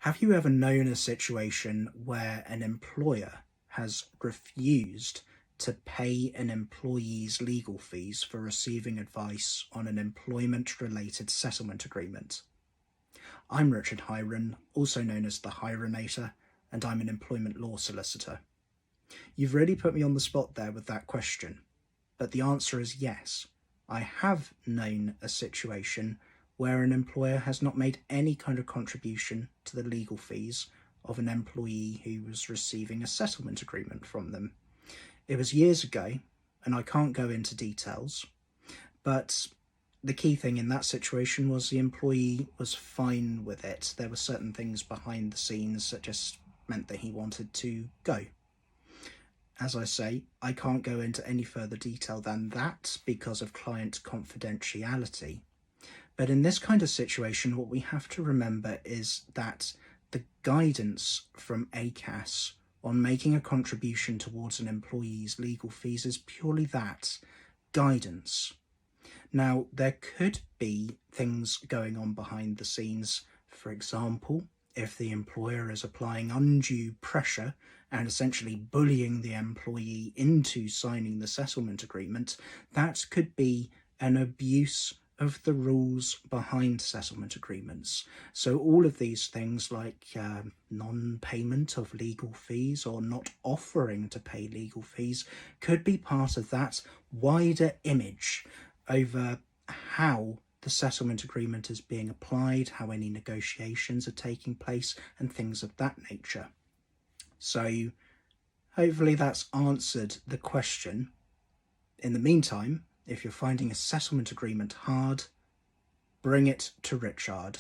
Have you ever known a situation where an employer has refused to pay an employee's legal fees for receiving advice on an employment-related settlement agreement? I'm Richard Hiron, also known as the Hironator, and I'm an employment law solicitor. You've really put me on the spot there with that question, but the answer is yes. I have known a situation where an employer has not made any kind of contribution to the legal fees of an employee who was receiving a settlement agreement from them. It was years ago, and I can't go into details, but the key thing in that situation was the employee was fine with it. There were certain things behind the scenes that just meant that he wanted to go. As I say, I can't go into any further detail than that because of client confidentiality. But in this kind of situation, what we have to remember is that the guidance from ACAS on making a contribution towards an employee's legal fees is purely that, guidance. Now, there could be things going on behind the scenes. For example, if the employer is applying undue pressure and essentially bullying the employee into signing the settlement agreement, that could be an abuse of the rules behind settlement agreements. So all of these things like non-payment of legal fees or not offering to pay legal fees could be part of that wider image over how the settlement agreement is being applied, how any negotiations are taking place, and things of that nature. So hopefully that's answered the question. In the meantime, if you're finding a settlement agreement hard, bring it to Richard.